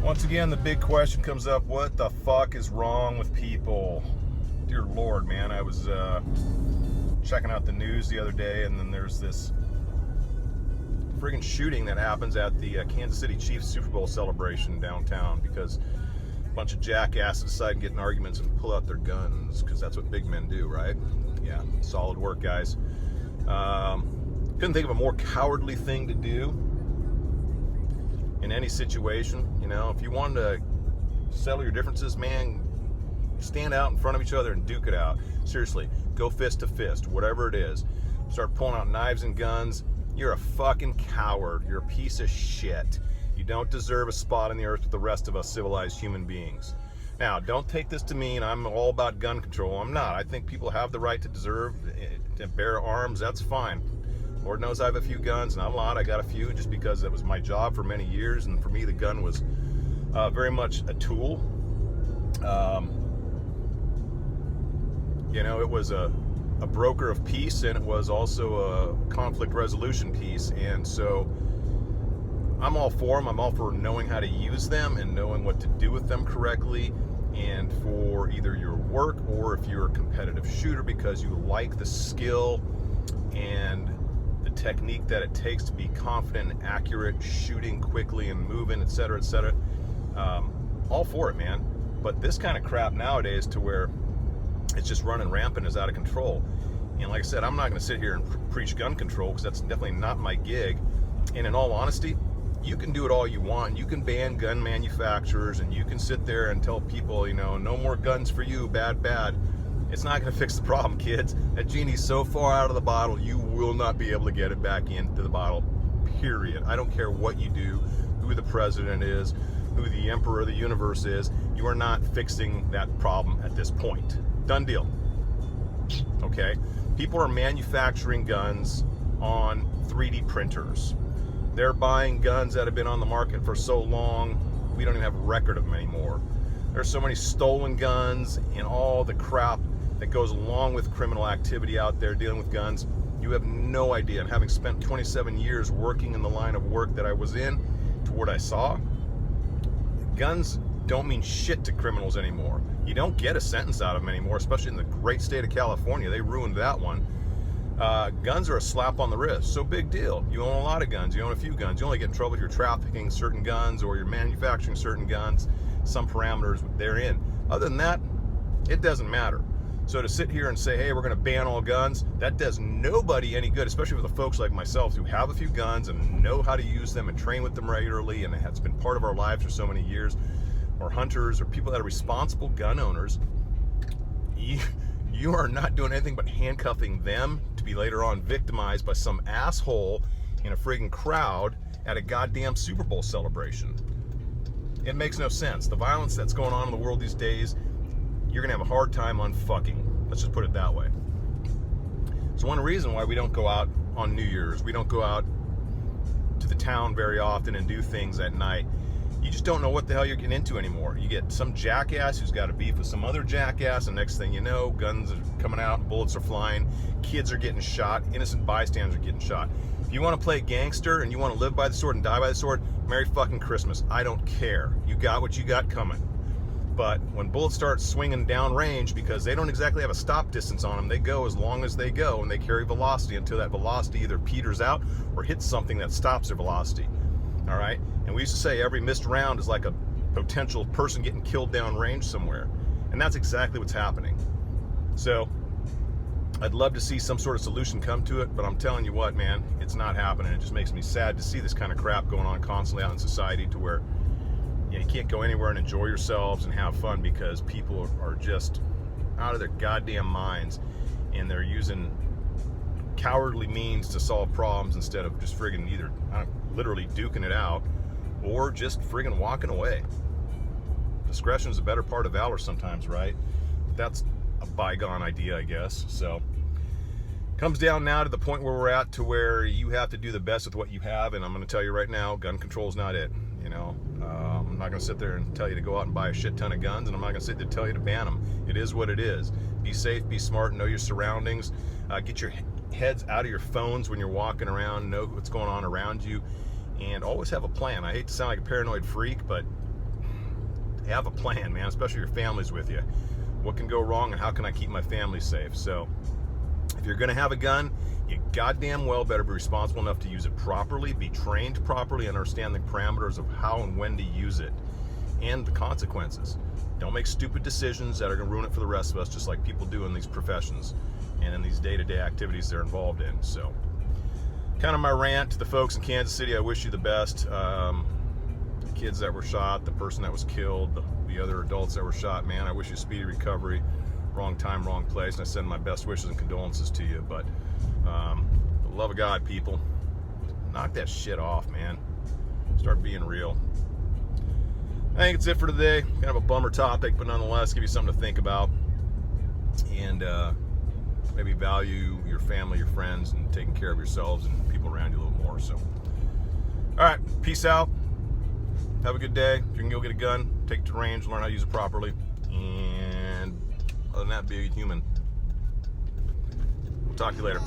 Once again, the big question comes up: what the fuck is wrong with people? Dear Lord, man, I was checking out the news the other day, and then there's this friggin' shooting that happens at the Kansas City Chiefs Super Bowl celebration downtown because a bunch of jackasses decide to get in arguments and pull out their guns, because that's what big men do, right? Yeah, solid work, guys. Couldn't think of a more cowardly thing to do in any situation. You know, if you wanted to settle your differences, man, stand out in front of each other and duke it out. Seriously, go fist to fist, whatever it is. Start pulling out knives and guns. You're a fucking coward. You're a piece of shit. You don't deserve a spot on the earth with the rest of us civilized human beings. Now, don't take this to mean I'm all about gun control. I'm not. I think people have the right to deserve to bear arms. That's fine. Lord knows I have a few guns, not a lot. I got a few just because it was my job for many years, and for me the gun was very much a tool. You know, it was a broker of peace, and it was also a conflict resolution piece. And so I'm all for them. I'm all for knowing how to use them and knowing what to do with them correctly, and for either your work or if you're a competitive shooter because you like the skill and the technique that it takes to be confident and accurate, shooting quickly and moving, etc., etc. All for it, man. But this kind of crap nowadays, to where it's just running rampant, is out of control. And like I said, I'm not going to sit here and preach gun control, because that's definitely not my gig. And in all honesty, you can do it all you want. You can ban gun manufacturers, and you can sit there and tell people, you know, no more guns for you, bad, bad. It's not going to fix the problem, kids. That genie's so far out of the bottle, you will not be able to get it back into the bottle, period. I don't care what you do, who the president is, who the emperor of the universe is. You are not fixing that problem at this point. Done deal. Okay? People are manufacturing guns on 3D printers. They're buying guns that have been on the market for so long, we don't even have a record of them anymore. There's so many stolen guns and all the crap that goes along with criminal activity out there dealing with guns. You have no idea. And having spent 27 years working in the line of work that I was in, to what I saw, guns don't mean shit to criminals anymore. You don't get a sentence out of them anymore, especially in the great state of California. They ruined that one. Guns are a slap on the wrist. So big deal. You own a lot of guns. You own a few guns. You only get in trouble if you're trafficking certain guns or you're manufacturing certain guns, some parameters therein. Other than that, it doesn't matter. So to sit here and say, hey, we're going to ban all guns, that does nobody any good, especially for the folks like myself who have a few guns and know how to use them and train with them regularly, and it's been part of our lives for so many years, or hunters or people that are responsible gun owners. You are not doing anything but handcuffing them to be later on victimized by some asshole in a friggin' crowd at a goddamn Super Bowl celebration. It makes no sense. The violence that's going on in the world these days, you're going to have a hard time unfucking. Let's just put it that way. It's one reason why we don't go out on New Year's. We don't go out to the town very often and do things at night. You just don't know what the hell you're getting into anymore. You get some jackass who's got a beef with some other jackass, and next thing you know, guns are coming out and bullets are flying. Kids are getting shot. Innocent bystanders are getting shot. If you want to play gangster and you want to live by the sword and die by the sword, Merry fucking Christmas. I don't care. You got what you got coming. But when bullets start swinging down range, because they don't exactly have a stop distance on them, they go as long as they go, and they carry velocity until that velocity either peters out or hits something that stops their velocity. All right? And we used to say every missed round is like a potential person getting killed down range somewhere. And that's exactly what's happening. So I'd love to see some sort of solution come to it, but I'm telling you what, man, it's not happening. It just makes me sad to see this kind of crap going on constantly out in society, to where you can't go anywhere and enjoy yourselves and have fun because people are just out of their goddamn minds, and they're using cowardly means to solve problems instead of just friggin' either literally duking it out or just friggin' walking away. Discretion is a better part of valor sometimes, right? That's a bygone idea, I guess. So comes down now to the point where we're at, to where you have to do the best with what you have. And I'm going to tell you right now, gun control is not it. You know, I'm not going to sit there and tell you to go out and buy a shit ton of guns, and I'm not going to sit there and tell you to ban them. It is what it is. Be safe, be smart, know your surroundings. Get your heads out of your phones when you're walking around. Know what's going on around you, and always have a plan. I hate to sound like a paranoid freak, but have a plan, man, especially if your family's with you. What can go wrong and how can I keep my family safe? So if you're going to have a gun, you goddamn well better be responsible enough to use it properly, be trained properly, and understand the parameters of how and when to use it and the consequences. Don't make stupid decisions that are going to ruin it for the rest of us, just like people do in these professions and in these day-to-day activities they're involved in. So kind of my rant to the folks in Kansas City. I wish you the best. The kids that were shot, the person that was killed, the other adults that were shot, man, I wish you a speedy recovery. Wrong time, wrong place, and I send my best wishes and condolences to you. But for the love of God, people, knock that shit off, man. Start being real. I think it's it for today. Kind of a bummer topic, but nonetheless, give you something to think about, and maybe value your family, your friends, and taking care of yourselves and people around you a little more. So, all right, peace out. Have a good day. If you can go get a gun, take it to range, learn how to use it properly, and other than that, be a human. We'll talk to you later.